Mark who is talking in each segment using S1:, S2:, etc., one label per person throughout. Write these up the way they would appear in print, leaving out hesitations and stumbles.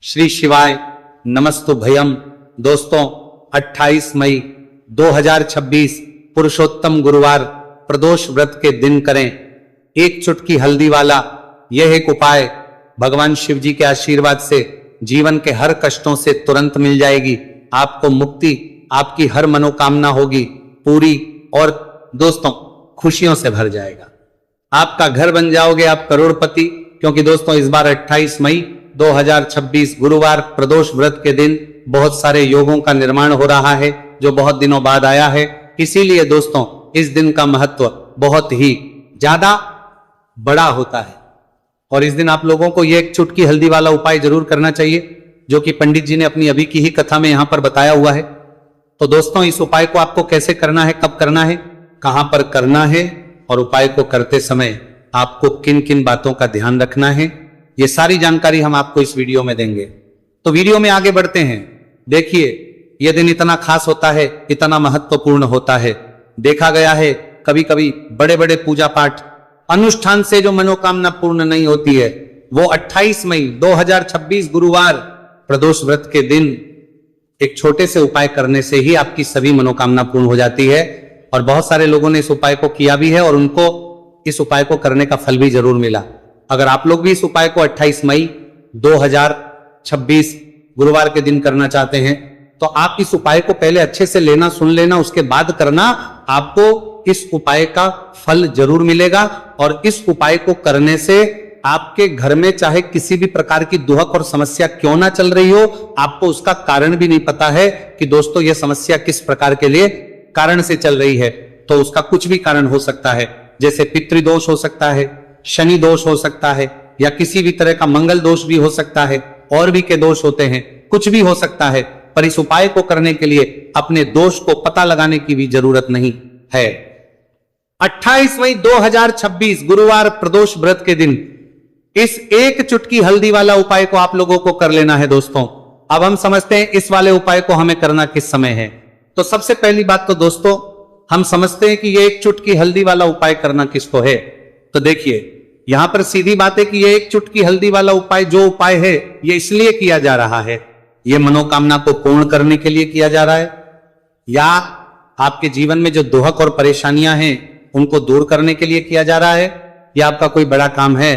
S1: श्री शिवाय नमस्तु भयम। दोस्तों 28 मई 2026 पुरुषोत्तम गुरुवार प्रदोष व्रत के दिन करें एक चुटकी हल्दी वाला यह एक उपाय। भगवान शिव जी के आशीर्वाद से जीवन के हर कष्टों से तुरंत मिल जाएगी, आपको मुक्ति, आपकी हर मनोकामना होगी पूरी और दोस्तों खुशियों से भर जाएगा। आपका घर बन जाओगे, आप करोड़पति। क्योंकि दोस्तों इस बार 28 मई 2026 गुरुवार प्रदोष व्रत के दिन बहुत सारे योगों का निर्माण हो रहा है जो बहुत दिनों बाद आया है। इसीलिए दोस्तों इस दिन का महत्व बहुत ही ज्यादा बड़ा होता है और इस दिन आप लोगों को यह एक चुटकी हल्दी वाला उपाय जरूर करना चाहिए जो कि पंडित जी ने अपनी अभी की ही कथा में यहां पर बताया हुआ है। तो दोस्तों इस उपाय को आपको कैसे करना है, कब करना है, कहां पर करना है और उपाय को करते समय आपको किन किन बातों का ध्यान रखना है, ये सारी जानकारी हम आपको इस वीडियो में देंगे। तो वीडियो में आगे बढ़ते हैं। देखिए यह दिन इतना खास होता है, इतना महत्वपूर्ण होता है। देखा गया है कभी कभी बड़े बड़े पूजा पाठ अनुष्ठान से जो मनोकामना पूर्ण नहीं होती है वो 28 मई 2026 गुरुवार प्रदोष व्रत के दिन एक छोटे से उपाय करने से ही आपकी सभी मनोकामना पूर्ण हो जाती है। और बहुत सारे लोगों ने इस उपाय को किया भी है और उनको इस उपाय को करने का फल भी जरूर मिला। अगर आप लोग भी इस उपाय को 28 मई 2026 गुरुवार के दिन करना चाहते हैं तो आप इस उपाय को पहले अच्छे से लेना, सुन लेना, उसके बाद करना। आपको इस उपाय का फल जरूर मिलेगा और इस उपाय को करने से आपके घर में चाहे किसी भी प्रकार की दुहक और समस्या क्यों ना चल रही हो, आपको उसका कारण भी नहीं पता है कि दोस्तों यह समस्या किस प्रकार के लिए कारण से चल रही है। तो उसका कुछ भी कारण हो सकता है, जैसे पितृदोष हो सकता है, शनि दोष हो सकता है, या किसी भी तरह का मंगल दोष भी हो सकता है, और भी के दोष होते हैं, कुछ भी हो सकता है। पर इस उपाय को करने के लिए अपने दोष को पता लगाने की भी जरूरत नहीं है। 28 मई 2026 गुरुवार प्रदोष व्रत के दिन इस एक चुटकी हल्दी वाला उपाय को आप लोगों को कर लेना है। दोस्तों अब हम समझते हैं इस वाले उपाय को हमें करना किस समय है। तो सबसे पहली बात तो दोस्तों हम समझते हैं कि ये एक चुटकी हल्दी वाला उपाय करना किसको है। तो देखिए यहां पर सीधी बात है कि ये एक चुटकी हल्दी वाला उपाय जो उपाय है ये इसलिए किया जा रहा है, ये मनोकामना को पूर्ण करने के लिए किया जा रहा है, या आपके जीवन में जो दुहक और परेशानियां हैं उनको दूर करने के लिए किया जा रहा है, या आपका कोई बड़ा काम है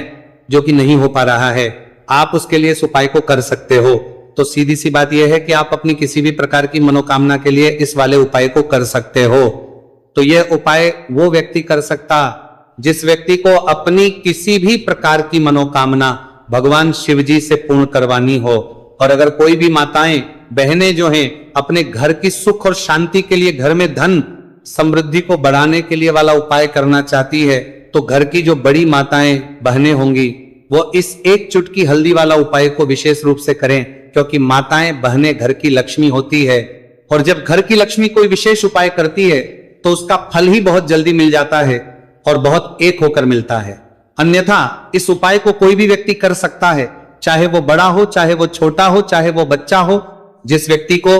S1: जो कि नहीं हो पा रहा है, आप उसके लिए इस उपाय को कर सकते हो। तो सीधी सी बात यह है कि आप अपनी किसी भी प्रकार की मनोकामना के लिए इस वाले उपाय को कर सकते हो। तो यह उपाय वो व्यक्ति कर सकता जिस व्यक्ति को अपनी किसी भी प्रकार की मनोकामना भगवान शिव जी से पूर्ण करवानी हो। और अगर कोई भी माताएं बहनें जो हैं अपने घर की सुख और शांति के लिए, घर में धन समृद्धि को बढ़ाने के लिए वाला उपाय करना चाहती है तो घर की जो बड़ी माताएं बहनें होंगी वो इस एक चुटकी हल्दी वाला उपाय को विशेष रूप से करें, क्योंकि माताएं बहनें घर की लक्ष्मी होती है और जब घर की लक्ष्मी कोई विशेष उपाय करती है तो उसका फल ही बहुत जल्दी मिल जाता है और बहुत एक होकर मिलता है। अन्यथा इस उपाय को कोई भी व्यक्ति कर सकता है, चाहे वो बड़ा हो, चाहे वो छोटा हो, चाहे वो बच्चा हो। जिस व्यक्ति को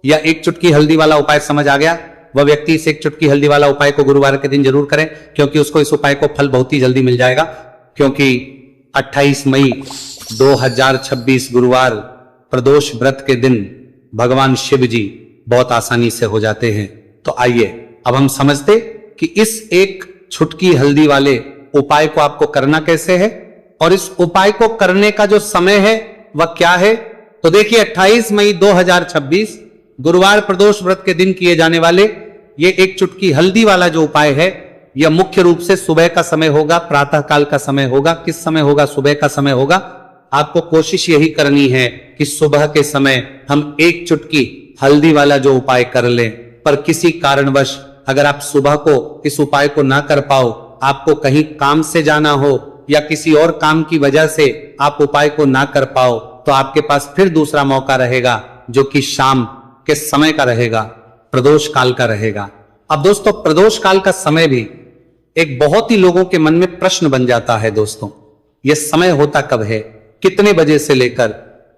S1: यह एक चुटकी हल्दी वाला उपाय समझ आ गया वह व्यक्ति इस एक चुटकी हल्दी वाला उपाय को गुरुवार के दिन जरूर करें, क्योंकि उसको इस उपाय को फल बहुत ही जल्दी मिल जाएगा। क्योंकि 28 मई 2026 गुरुवार प्रदोष व्रत के दिन भगवान शिव जी बहुत आसानी से हो जाते हैं। तो आइए अब हम समझते कि इस एक चुटकी हल्दी वाले उपाय को आपको करना कैसे है और इस उपाय को करने का जो समय है वह क्या है। तो देखिए 28 मई 2026 गुरुवार प्रदोष व्रत के दिन किए जाने वाले ये एक चुटकी हल्दी वाला जो उपाय है यह मुख्य रूप से सुबह का समय होगा, प्रातः काल का समय होगा। किस समय होगा? सुबह का समय होगा। आपको कोशिश यही करनी है कि सुबह के समय हम एक चुटकी हल्दी वाला जो उपाय कर लें। पर किसी कारणवश अगर आप सुबह को इस उपाय को ना कर पाओ, आपको कहीं काम से जाना हो या किसी और काम की वजह से आप उपाय को ना कर पाओ, तो आपके पास फिर दूसरा मौका रहेगा जो कि शाम के समय का रहेगा, प्रदोष काल का रहेगा। अब दोस्तों प्रदोष काल का समय भी एक बहुत ही लोगों के मन में प्रश्न बन जाता है। दोस्तों यह समय होता कब है, कितने बजे से लेकर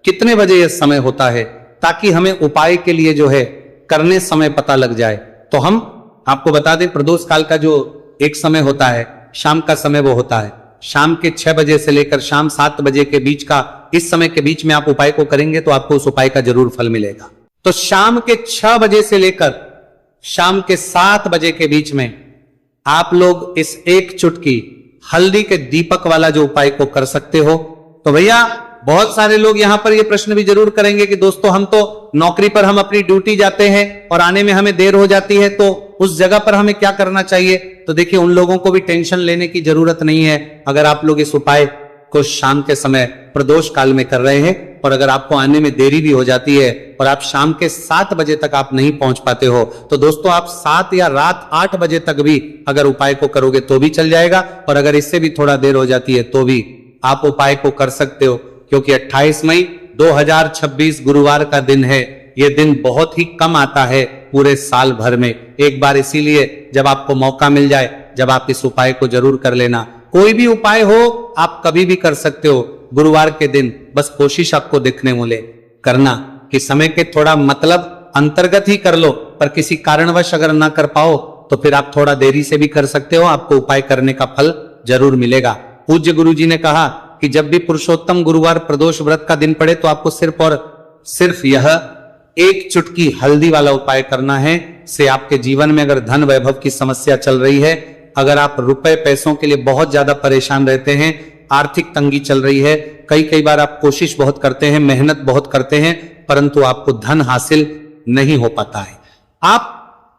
S1: कितने बजे यह समय होता है, ताकि हमें उपाय के लिए जो है करने समय पता लग जाए। तो हम आपको बता दें प्रदोष काल का जो एक समय होता है, शाम का समय वो होता है शाम के 6 बजे से लेकर शाम 7 बजे के बीच का, इस समय के बीच में आप उपाय को करेंगे तो आपको उस उपाय का जरूर फल मिलेगा। तो शाम के 6 बजे से लेकर शाम के 7 बजे के बीच में आप लोग इस एक चुटकी हल्दी के दीपक वाला जो उपाय को कर सकते हो। तो भैया बहुत सारे लोग यहां पर ये प्रश्न भी जरूर करेंगे कि दोस्तों हम तो नौकरी पर हम अपनी ड्यूटी जाते हैं और आने में हमें देर हो जाती है, तो उस जगह पर हमें क्या करना चाहिए। तो देखिए उन लोगों को भी टेंशन लेने की जरूरत नहीं है। अगर आप लोग इस उपाय को शाम के समय प्रदोष काल में कर रहे हैं और अगर आपको आने में देरी भी हो जाती है और आप शाम के 7 बजे तक आप नहीं पहुंच पाते हो, तो दोस्तों आप 7 या रात 8 बजे तक भी अगर उपाय को करोगे तो भी चल जाएगा, और अगर इससे भी थोड़ा देर हो जाती है तो भी आप उपाय को कर सकते हो। क्योंकि 28 मई 2026 गुरुवार का दिन है। यह दिन बहुत ही कम आता है पूरे साल भर में, एक बार इसीलिए जब आपको मौका मिल जाए, जब आप इस उपाय को जरूर कर लेना। कोई भी उपाय हो आप कभी भी कर सकते हो गुरुवार के दिन, बस कोशिश आपको देखने वाले करना कि समय के थोड़ा मतलब अंतर्गत ही कर लो, पर किसी कारणवश अगर ना कर पाओ तो फिर आप थोड़ा देरी से भी कर सकते हो, आपको उपाय करने का फल जरूर मिलेगा। पूज्य गुरु जी ने कहा कि जब भी पुरुषोत्तम गुरुवार प्रदोष व्रत का दिन पड़े तो आपको सिर्फ और सिर्फ यह एक चुटकी हल्दी वाला उपाय करना है। से आपके जीवन में अगर धन वैभव की समस्या चल रही है, अगर आप रुपए पैसों के लिए बहुत ज्यादा परेशान रहते हैं, आर्थिक तंगी चल रही है, कई बार आप कोशिश बहुत करते हैं, मेहनत बहुत करते हैं, परंतु आपको धन हासिल नहीं हो पाता है, आप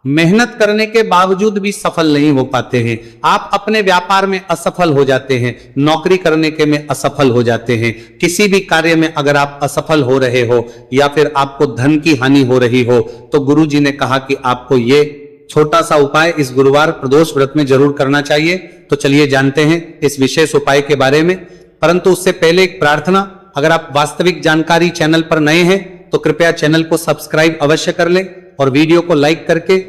S1: मेहनत करने के बावजूद भी सफल नहीं हो पाते हैं, आप अपने व्यापार में असफल हो जाते हैं, नौकरी करने के में असफल हो जाते हैं, किसी भी कार्य में अगर आप असफल हो रहे हो या फिर आपको धन की हानि हो रही हो, तो गुरु जी ने कहा कि आपको ये छोटा सा उपाय इस गुरुवार प्रदोष व्रत में जरूर करना चाहिए। तो चलिए जानते हैं इस विशेष उपाय के बारे में, परंतु उससे पहले एक प्रार्थना, अगर आप वास्तविक जानकारी चैनल पर नए हैं तो कृपया चैनल को सब्सक्राइब अवश्य कर लें और वीडियो को लाइक करके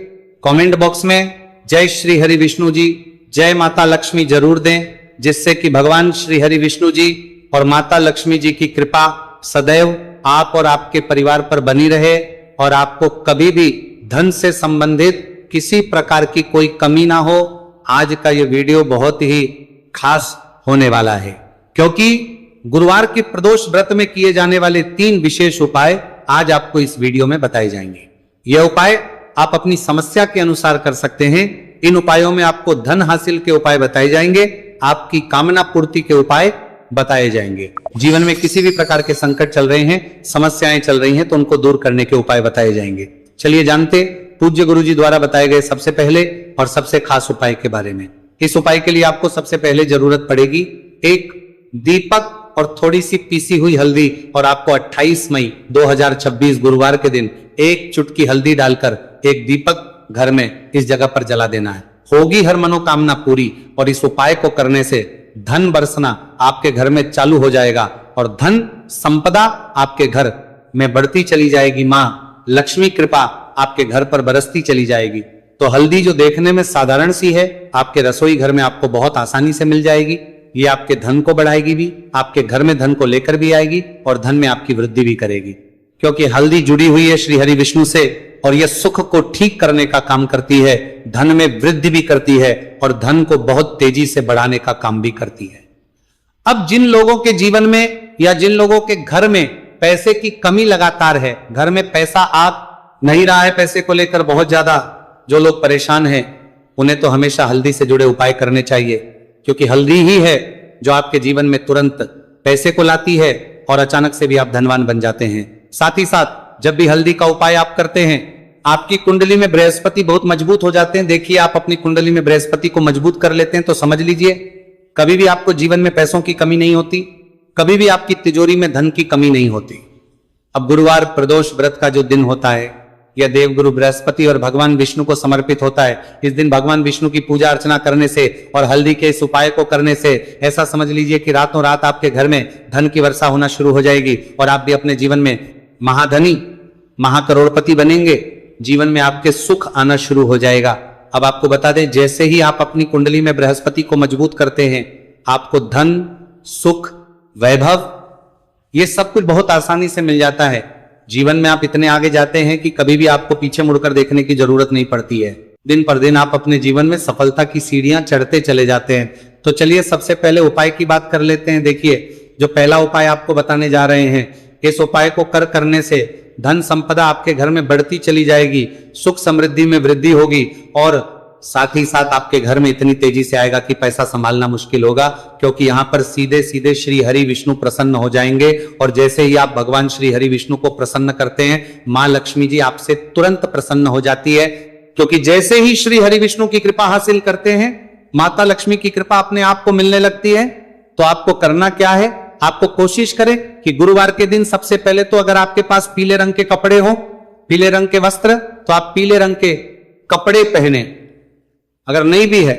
S1: कमेंट बॉक्स में जय श्री हरि विष्णु जी, जय माता लक्ष्मी जरूर दें, जिससे कि भगवान श्री हरि विष्णु जी और माता लक्ष्मी जी की कृपा सदैव आप और आपके परिवार पर बनी रहे और आपको कभी भी धन से संबंधित किसी प्रकार की कोई कमी ना हो। आज का ये वीडियो बहुत ही खास होने वाला है, क्योंकि गुरुवार के प्रदोष व्रत में किए जाने वाले 3 विशेष उपाय आज आपको इस वीडियो में बताए जाएंगे। यह उपाय आप अपनी समस्या के अनुसार कर सकते हैं। इन उपायों में आपको धन हासिल के उपाय बताए जाएंगे, आपकी कामना पूर्ति के उपाय बताए जाएंगे, जीवन में किसी भी प्रकार के संकट चल रहे हैं, समस्याएं चल रही हैं तो उनको दूर करने के उपाय बताए जाएंगे। चलिए जानते पूज्य गुरु जी द्वारा बताए गए सबसे पहले और सबसे खास उपाय के बारे में। इस उपाय के लिए आपको सबसे पहले जरूरत पड़ेगी एक दीपक और थोड़ी सी पीसी हुई हल्दी, और आपको 28 मई 2026 गुरुवार के दिन एक चुटकी हल्दी डालकर एक दीपक घर में इस जगह पर जला देना है। होगी हर मनोकामना पूरी, और इस उपाय को करने से धन बरसना आपके घर में चालू हो जाएगा और धन संपदा आपके घर में बढ़ती चली जाएगी। माँ लक्ष्मी कृपा आपके घर पर बरसती चली जाएगी। तो हल्दी जो देखने में साधारण सी है, आपके रसोई घर में आपको बहुत आसानी से मिल जाएगी। ये आपके धन को बढ़ाएगी भी, आपके घर में धन को लेकर भी आएगी और धन में आपकी वृद्धि भी करेगी, क्योंकि हल्दी जुड़ी हुई है श्री हरि विष्णु से और यह सुख को ठीक करने का काम करती है, धन में वृद्धि भी करती है और धन को बहुत तेजी से बढ़ाने का काम भी करती है। अब जिन लोगों के जीवन में या जिन लोगों के घर में पैसे की कमी लगातार है, घर में पैसा आ नहीं रहा है, पैसे को लेकर बहुत ज्यादा जो लोग परेशान हैं, उन्हें तो हमेशा हल्दी से जुड़े उपाय करने चाहिए, क्योंकि हल्दी ही है जो आपके जीवन में तुरंत पैसे को लाती है और अचानक से भी आप धनवान बन जाते हैं। साथ ही साथ जब भी हल्दी का उपाय आप करते हैं, आपकी कुंडली में बृहस्पति बहुत मजबूत हो जाते हैं। देखिए आप अपनी कुंडली में बृहस्पति को मजबूत कर लेते हैं तो समझ लीजिए कभी भी आपको जीवन में पैसों की कमी नहीं होती, कभी भी आपकी तिजोरी में धन की कमी नहीं होती। अब गुरुवार प्रदोष व्रत का जो दिन होता है, यह देवगुरु बृहस्पति और भगवान विष्णु को समर्पित होता है। इस दिन भगवान विष्णु की पूजा अर्चना करने से और हल्दी के इस उपाय को करने से ऐसा समझ लीजिए कि रातों रात आपके घर में धन की वर्षा होना शुरू हो जाएगी और आप भी अपने जीवन में महाधनी महाकरोड़पति बनेंगे। जीवन में आपके सुख आना शुरू हो जाएगा। अब आपको बता दें, जैसे ही आप अपनी कुंडली में बृहस्पति को मजबूत करते हैं, आपको धन सुख वैभव ये सब कुछ बहुत आसानी से मिल जाता है। जीवन में आप इतने आगे जाते हैं कि कभी भी आपको पीछे मुड़कर देखने की जरूरत नहीं पड़ती है। दिन पर दिन आप अपने जीवन में सफलता की सीढ़ियां चढ़ते चले जाते हैं। तो चलिए सबसे पहले उपाय की बात कर लेते हैं। देखिए, जो पहला उपाय आपको बताने जा रहे हैं, इस उपाय को करने से धन संपदा आपके घर में बढ़ती चली जाएगी, सुख समृद्धि में वृद्धि होगी और साथ ही साथ आपके घर में इतनी तेजी से आएगा कि पैसा संभालना मुश्किल होगा, क्योंकि यहां पर सीधे सीधे श्री हरि विष्णु प्रसन्न हो जाएंगे। और जैसे ही आप भगवान श्री हरि विष्णु को प्रसन्न करते हैं, मां लक्ष्मी जी आपसे तुरंत प्रसन्न हो जाती है, क्योंकि जैसे ही श्री हरि विष्णु की कृपा हासिल करते हैं, माता लक्ष्मी की कृपा अपने आप को मिलने लगती है। तो आपको करना क्या है, आपको कोशिश करें कि गुरुवार के दिन सबसे पहले तो अगर आपके पास पीले रंग के कपड़े हो, पीले रंग के वस्त्र, तो आप पीले रंग के कपड़े पहने। अगर नहीं भी है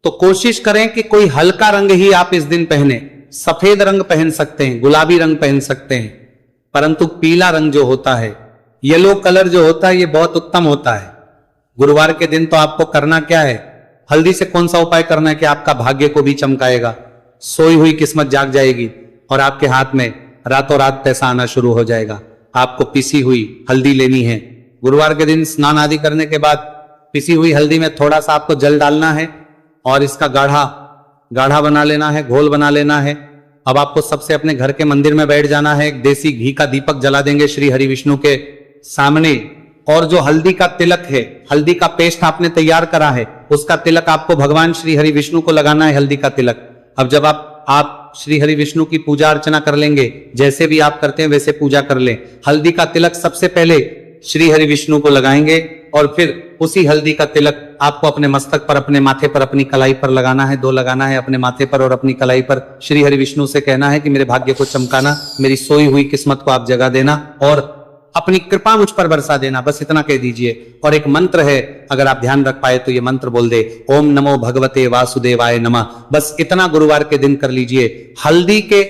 S1: तो कोशिश करें कि कोई हल्का रंग ही आप इस दिन पहने। सफेद रंग पहन सकते हैं, गुलाबी रंग पहन सकते हैं, परंतु पीला रंग जो होता है, येलो कलर जो होता है, ये बहुत उत्तम होता है। गुरुवार के दिन तो आपको करना क्या है, हल्दी से कौन सा उपाय करना है कि आपका भाग्य को भी चमकाएगा, सोई हुई किस्मत जाग जाएगी और आपके हाथ में रातों रात पैसा आना शुरू हो जाएगा। आपको पिसी हुई हल्दी लेनी है। गुरुवार के दिन स्नान आदि करने के बाद पिसी हुई हल्दी में थोड़ा सा आपको जल डालना है और इसका गाढ़ा बना लेना है, घोल बना लेना है। अब आपको सबसे अपने घर के मंदिर में बैठ जाना है, एक देसी घी का दीपक जला देंगे श्री हरि विष्णु के सामने, और जो हल्दी का तिलक है, हल्दी का पेस्ट आपने तैयार करा है, उसका तिलक आपको भगवान श्री हरि विष्णु को लगाना है, हल्दी का तिलक। अब जब आप श्री हरि विष्णु की पूजा अर्चना कर लेंगे, जैसे भी आप करते हैं वैसे पूजा कर लें। हल्दी का तिलक सबसे पहले श्री हरि विष्णु को लगाएंगे और फिर उसी हल्दी का तिलक आपको अपने मस्तक पर, अपने माथे पर, अपनी कलाई पर लगाना है। 2 लगाना है अपने माथे पर और अपनी कलाई पर। श्री हरि विष्णु से कहना है कि मेरे भाग्य को चमकाना, मेरी सोई हुई किस्मत को आप जगा देना और अपनी कृपा मुझ पर बरसा देना, बस इतना कह दीजिए। और एक मंत्र है, अगर आप ध्यान रख पाए तो ये मंत्र बोल दे, ओम नमो भगवते वासुदेवाय नमः। बस इतना गुरुवार के दिन कर लीजिए। हल्दी के